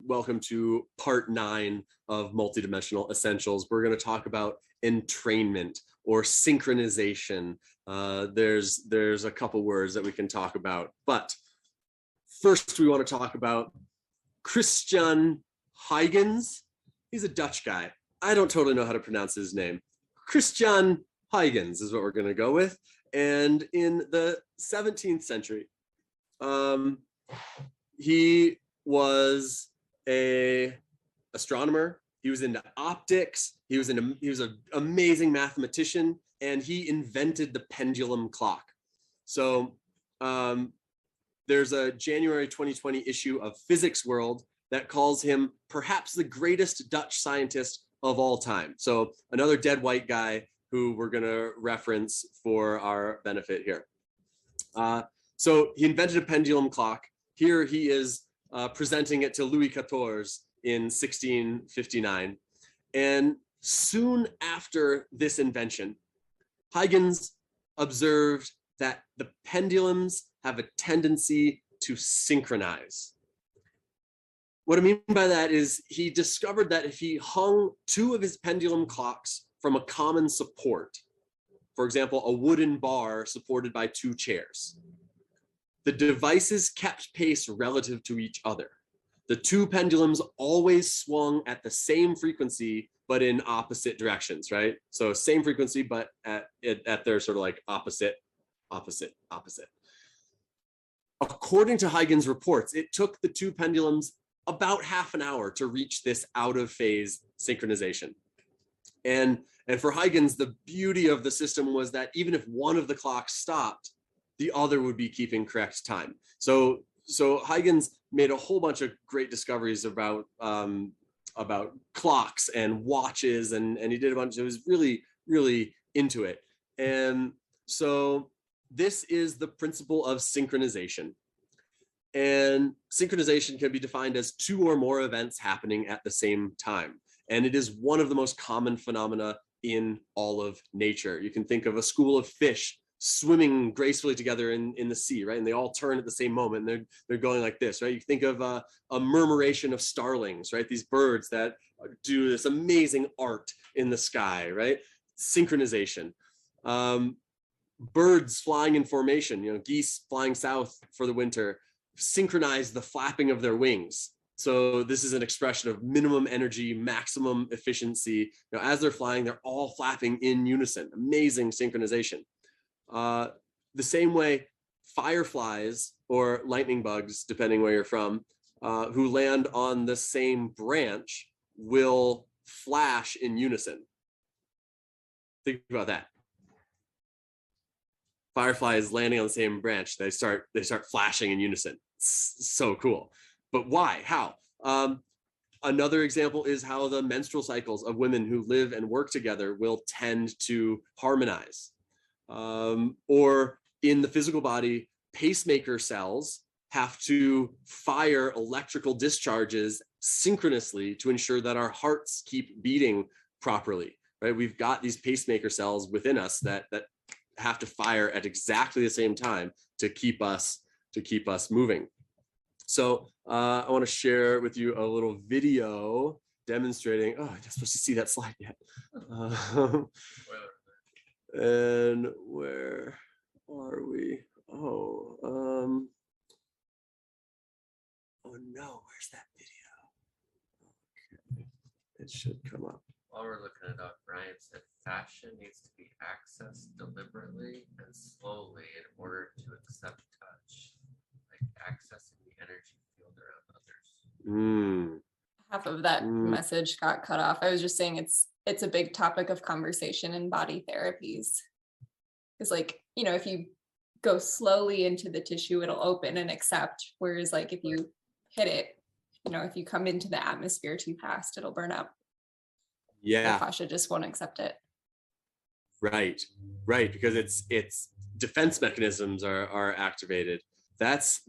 welcome to part 9 of Multidimensional Essentials. We're going to talk about entrainment or synchronization. There's a couple words that we can talk about, but first we want to talk about Christian Huygens. He's a Dutch guy. I don't totally know how to pronounce his name. Christian Huygens is what we're going to go with. And in the 17th century, he was an astronomer. He was into optics. He was an amazing mathematician, and he invented the pendulum clock. So there's a January 2020 issue of Physics World that calls him perhaps the greatest Dutch scientist of all time. So another dead white guy who we're going to reference for our benefit here. So he invented a pendulum clock. Here he is presenting it to Louis XIV in 1659. And soon after this invention, Huygens observed that the pendulums have a tendency to synchronize. What I mean by that is he discovered that if he hung 2 of his pendulum clocks from a common support, for example, a wooden bar supported by 2 chairs, the devices kept pace relative to each other. The 2 pendulums always swung at the same frequency, but in opposite directions, right? So same frequency, but at their sort of like opposite. According to Huygens' reports, it took the 2 pendulums about half an hour to reach this out of phase synchronization. And for Huygens, the beauty of the system was that even if one of the clocks stopped, the other would be keeping correct time. So Huygens made a whole bunch of great discoveries about clocks and watches, and he did a bunch. It was really, really into it. And so this is the principle of synchronization. And synchronization can be defined as 2 or more events happening at the same time. And it is one of the most common phenomena in all of nature. You can think of a school of fish swimming gracefully together in the sea, right? And they all turn at the same moment, and they're going like this, right? You think of a murmuration of starlings, right? These birds that do this amazing art in the sky, right? Synchronization. Birds flying in formation, geese flying south for the winter, synchronize the flapping of their wings. So this is an expression of minimum energy, maximum efficiency. As they're flying, they're all flapping in unison. Amazing synchronization. The same way fireflies or lightning bugs, depending where you're from, who land on the same branch will flash in unison. Think about that. Fireflies landing on the same branch, they start flashing in unison. It's so cool. But why? How? Another example is how the menstrual cycles of women who live and work together will tend to harmonize. Or in the physical body, pacemaker cells have to fire electrical discharges synchronously to ensure that our hearts keep beating properly, right? We've got these pacemaker cells within us that have to fire at exactly the same time to keep us moving. So I want to share with you a little video demonstrating. Oh, I'm not supposed to see that slide yet. And where are we? Oh no, where's that video? Okay, it should come up. While we're looking it up, Brian said fashion needs to be accessed deliberately and slowly in order to accept touch, like accessing the energy field around others. Half of that message got cut off. I was just saying it's a big topic of conversation in body therapies. It's like, if you go slowly into the tissue, it'll open and accept. Whereas like if you hit it, if you come into the atmosphere too fast, it'll burn up. Yeah. The fascia just won't accept it. Right. Because it's defense mechanisms are activated. That's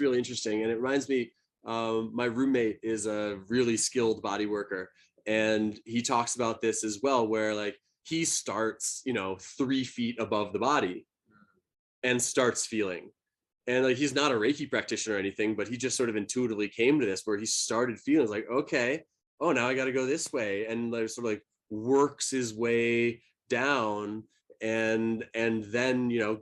really interesting. And it reminds me, my roommate is a really skilled body worker, and he talks about this as well, where like he starts, 3 feet above the body and starts feeling. And like, he's not a Reiki practitioner or anything, but he just sort of intuitively came to this, where he started feeling like, okay, oh, now I got to go this way, and like sort of like works his way down, and then, you know,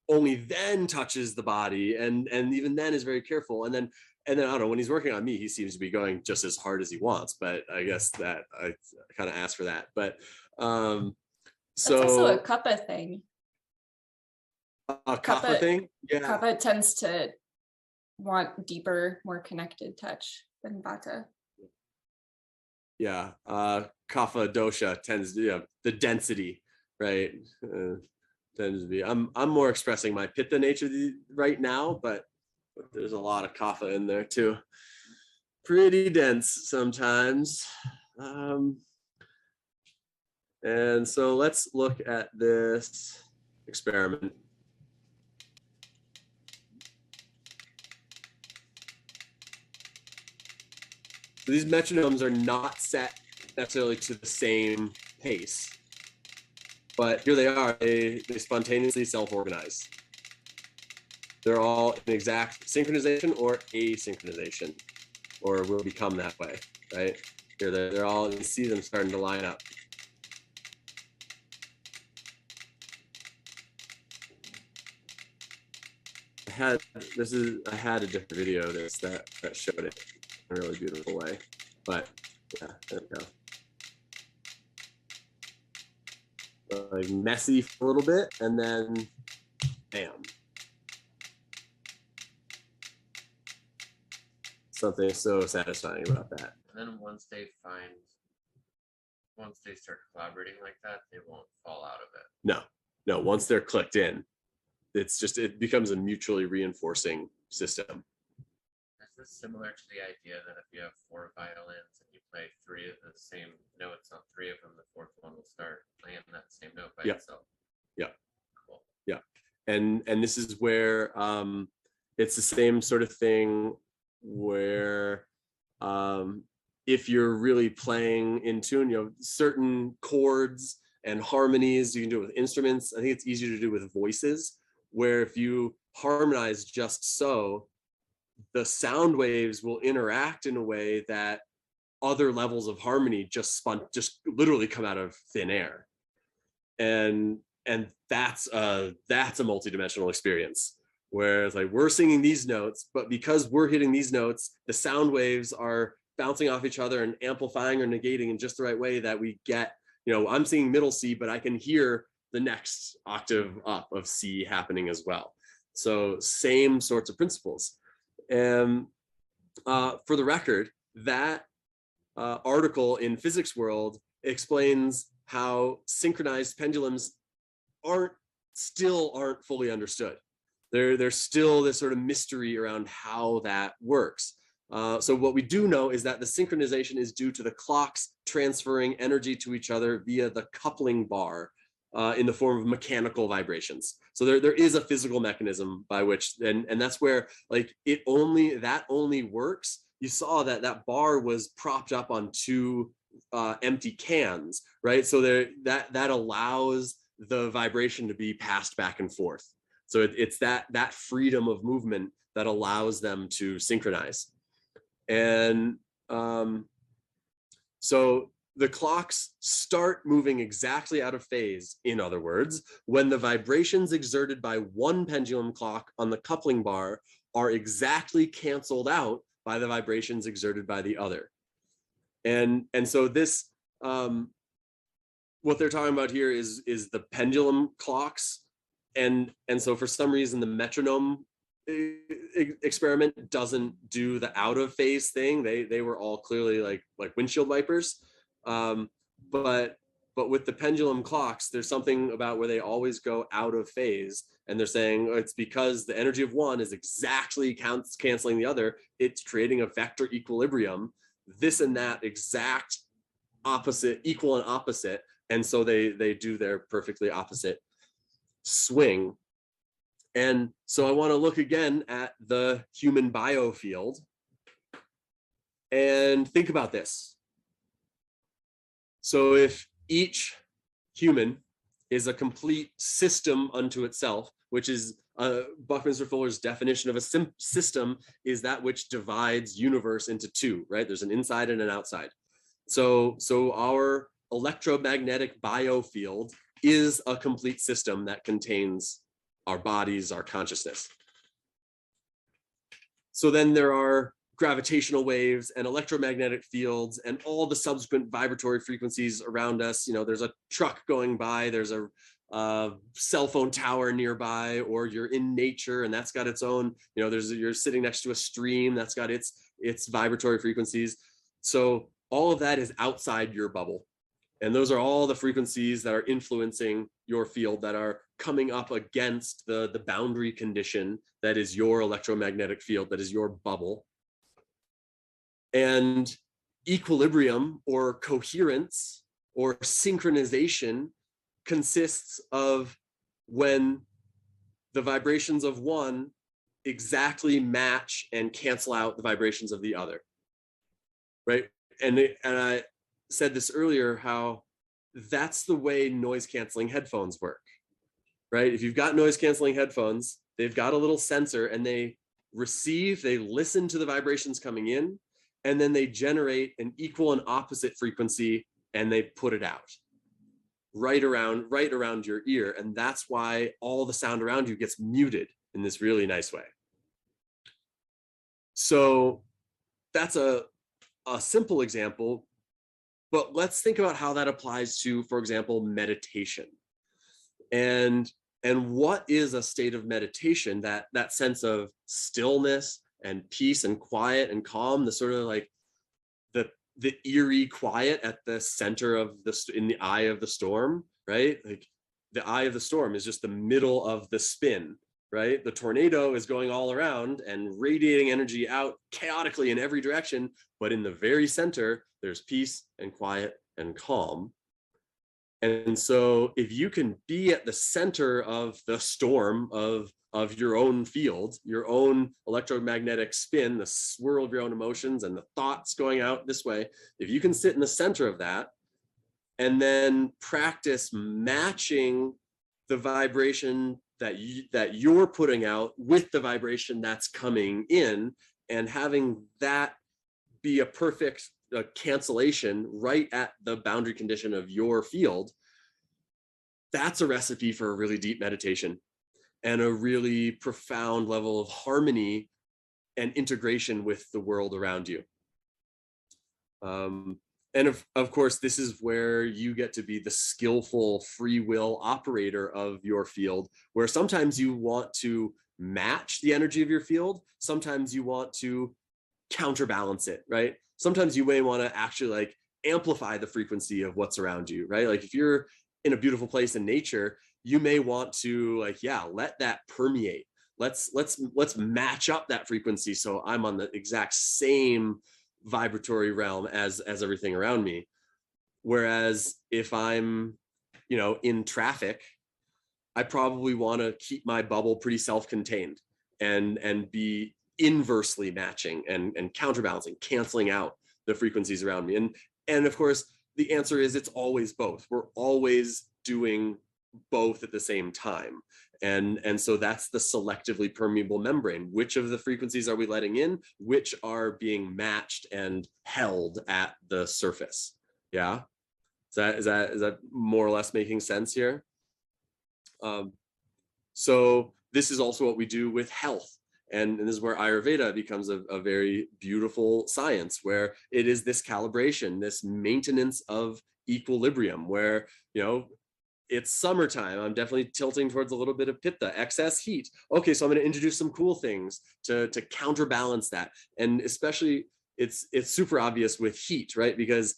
only then touches the body, and even then is very careful, and then I don't know, when he's working on me, he seems to be going just as hard as he wants, but I guess that I kind of asked for that. But That's also a so kappa thing. a kappa thing, yeah. Kappa tends to want deeper, more connected touch than vata. Yeah, kapha dosha tends to, you know, the density, right, tends to be. I'm more expressing my pitta nature right now, but there's a lot of kapha in there too. Pretty dense sometimes. And so let's look at this experiment. So these metronomes are not set necessarily to the same pace, but here they are. They spontaneously self-organize. They're all in exact synchronization or asynchronization, or will become that way, right? Here they're all, you see them starting to line up. I had a different video of this that showed it in a really beautiful way, but yeah, there we go. Like messy for a little bit, and then bam. Something so satisfying about that. And then once they start collaborating like that, they won't fall out of it. No, once they're clicked in, it becomes a mutually reinforcing system. Is this similar to the idea that if you have 4 violins and you play 3 of the same notes on 3 of them, the 4th one will start playing that same note by itself? Yeah. Cool. Yeah. And this is where it's the same sort of thing where if you're really playing in tune, you know, certain chords and harmonies, you can do it with instruments. I think it's easier to do with voices, where if you harmonize just so, the sound waves will interact in a way that other levels of harmony just literally come out of thin air. And that's a multidimensional experience, where it's like, we're singing these notes, but because we're hitting these notes, the sound waves are bouncing off each other and amplifying or negating in just the right way that we get, you know, I'm singing middle C, but I can hear the next octave up of C happening as well. So same sorts of principles. And for the record, that article in Physics World explains how synchronized pendulums still aren't fully understood. There's still this sort of mystery around how that works. So what we do know is that the synchronization is due to the clocks transferring energy to each other via the coupling bar in the form of mechanical vibrations. So there is a physical mechanism by which, and that's where, like, that only works. You saw that bar was propped up on 2 empty cans, right? So that allows the vibration to be passed back and forth. So it's that freedom of movement that allows them to synchronize. And so the clocks start moving exactly out of phase, in other words, when the vibrations exerted by one pendulum clock on the coupling bar are exactly canceled out by the vibrations exerted by the other. And so this, what they're talking about here is the pendulum clocks. And so for some reason, the metronome experiment doesn't do the out of phase thing. They were all clearly like windshield wipers. But with the pendulum clocks, there's something about where they always go out of phase, and they're saying it's because the energy of one is exactly canceling the other. It's creating a vector equilibrium, this and that exact opposite, equal and opposite. And so they do their perfectly opposite swing. And so I want to look again at the human biofield and think about this. So if each human is a complete system unto itself, which is Buckminster Fuller's definition of a system is that which divides universe into two, right? There's an inside and an outside. So our electromagnetic biofield is a complete system that contains our bodies, our consciousness. So then there are gravitational waves and electromagnetic fields and all the subsequent vibratory frequencies around us. You know, there's a truck going by, there's a cell phone tower nearby, or you're in nature and that's got its own, you know, you're sitting next to a stream that's got its vibratory frequencies. So all of that is outside your bubble. And those are all the frequencies that are influencing your field, that are coming up against the boundary condition that is your electromagnetic field, that is your bubble. And equilibrium or coherence or synchronization consists of when the vibrations of one exactly match and cancel out the vibrations of the other, right? And I said this earlier, how that's the way noise canceling headphones work, right? If you've got noise canceling headphones, they've got a little sensor and they listen to the vibrations coming in, and then they generate an equal and opposite frequency and they put it out right around your ear. And that's why all the sound around you gets muted in this really nice way. So that's a simple example, but let's think about how that applies to, for example, meditation. And what is a state of meditation? That sense of stillness and peace and quiet and calm, the sort of like the eerie quiet at the center of in the eye of the storm, right? Like the eye of the storm is just the middle of the spin, right? The tornado is going all around and radiating energy out chaotically in every direction, but in the very center, there's peace and quiet and calm. And so if you can be at the center of the storm of your own field, your own electromagnetic spin, the swirl of your own emotions and the thoughts going out this way, if you can sit in the center of that and then practice matching the vibration that you're putting out with the vibration that's coming in, and having that be a perfect cancellation right at the boundary condition of your field, that's a recipe for a really deep meditation and a really profound level of harmony and integration with the world around you. And of course, this is where you get to be the skillful free will operator of your field, where sometimes you want to match the energy of your field. Sometimes you want to counterbalance it, right? Sometimes you may want to actually like amplify the frequency of what's around you, right? Like if you're in a beautiful place in nature, you may want to like, yeah, let that permeate. Let's match up that frequency so I'm on the exact same vibratory realm as everything around me. Whereas if I'm, you know, in traffic, I probably want to keep my bubble pretty self-contained and be inversely matching and counterbalancing, canceling out the frequencies around me. And of course, the answer is it's always both. We're always doing both at the same time. And so that's the selectively permeable membrane. Which of the frequencies are we letting in? Which are being matched and held at the surface? Yeah. Is that more or less making sense here? So this is also what we do with health. And this is where Ayurveda becomes a very beautiful science, where it is this calibration, this maintenance of equilibrium, where, you know, it's summertime. I'm definitely tilting towards a little bit of pitta, excess heat. Okay, so I'm going to introduce some cool things to counterbalance that. And especially it's super obvious with heat, right? Because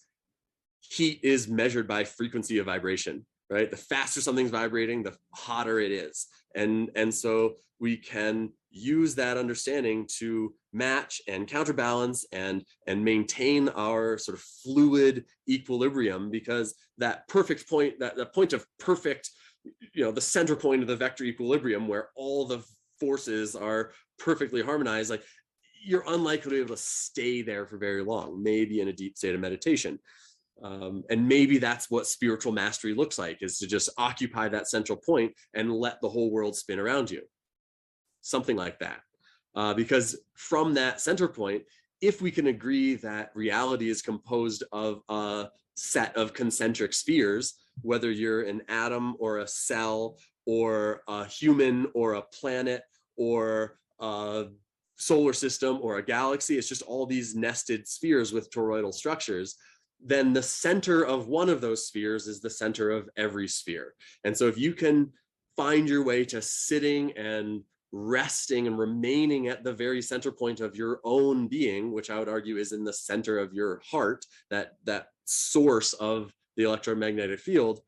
heat is measured by frequency of vibration, right? The faster something's vibrating, the hotter it is. And so we can use that understanding to match and counterbalance and maintain our sort of fluid equilibrium, because that perfect point, that point of perfect, you know, the center point of the vector equilibrium where all the forces are perfectly harmonized, like you're unlikely to be able to stay there for very long, maybe in a deep state of meditation. And maybe that's what spiritual mastery looks like, is to just occupy that central point and let the whole world spin around you. something like that. Because from that center point, if we can agree that reality is composed of a set of concentric spheres, whether you're an atom or a cell or a human or a planet or a solar system or a galaxy, it's just all these nested spheres with toroidal structures, then the center of one of those spheres is the center of every sphere. And so if you can find your way to sitting and resting and remaining at the very center point of your own being, which I would argue is in the center of your heart, that source of the electromagnetic field,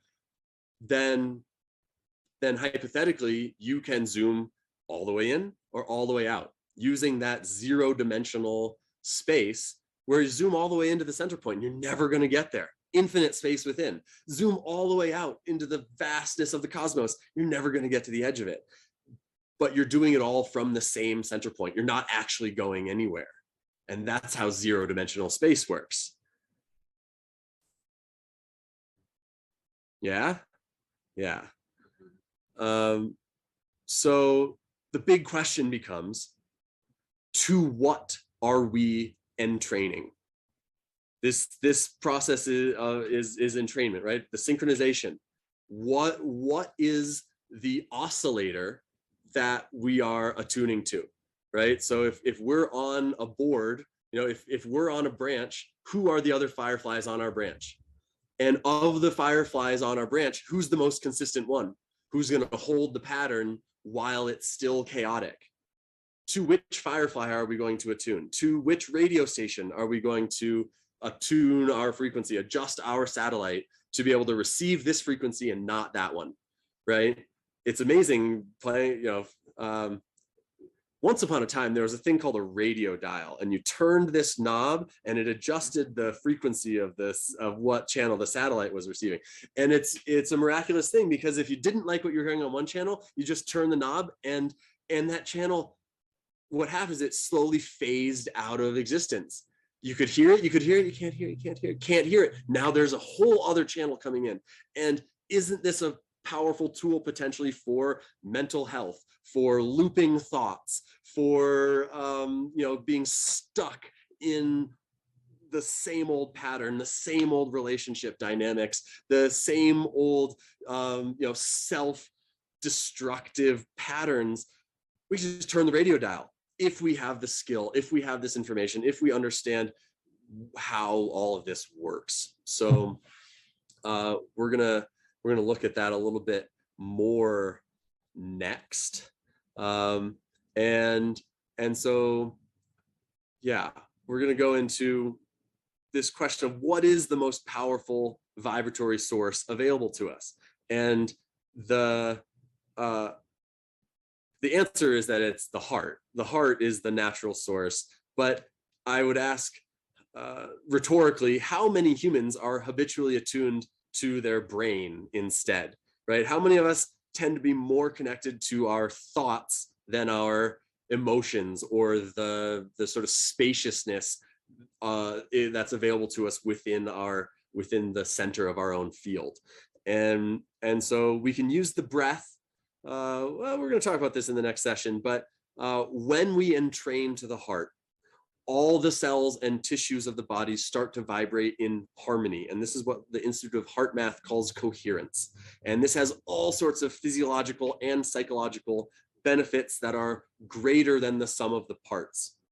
then hypothetically you can zoom all the way in or all the way out using that 0-dimensional space, where you zoom all the way into the center point, you're never going to get there. Infinite space within. Zoom all the way out into the vastness of the cosmos, you're never going to get to the edge of it. But you're doing it all from the same center point. You're not actually going anywhere. And that's how 0-dimensional space works. Yeah? Yeah. So the big question becomes, to what are we entraining? This process is entrainment, right? The synchronization. What is the oscillator that we are attuning to, right? So if we're on a board, if we're on a branch, who are the other fireflies on our branch? And of the fireflies on our branch, who's the most consistent one? Who's going to hold the pattern while it's still chaotic? To which firefly are we going to attune? To which radio station are we going to attune our frequency, adjust our satellite to be able to receive this frequency and not that one, right? It's amazing playing, once upon a time, there was a thing called a radio dial, and you turned this knob and it adjusted the frequency of what channel the satellite was receiving. And it's a miraculous thing, because if you didn't like what you're hearing on one channel, you just turn the knob and that channel, what happens, it slowly phased out of existence. You could hear it, you can't hear it, can't hear it. Now there's a whole other channel coming in. And isn't this a powerful tool potentially for mental health, for looping thoughts, for being stuck in the same old pattern, the same old relationship dynamics, the same old self-destructive patterns? We should just turn the radio dial. If we have the skill, if we have this information, if we understand how all of this works. So we're gonna look at that a little bit more next. And so, yeah, we're gonna go into this question of what is the most powerful vibratory source available to us. And the answer is that it's the heart. The heart is the natural source. But I would ask rhetorically, how many humans are habitually attuned to their brain instead, right? How many of us tend to be more connected to our thoughts than our emotions, or the sort of spaciousness that's available to us within the center of our own field? And so we can use the breath. Well, we're going to talk about this in the next session, but when we entrain to the heart, all the cells and tissues of the body start to vibrate in harmony. And this is what the Institute of Heart Math calls coherence. And this has all sorts of physiological and psychological benefits that are greater than the sum of the parts.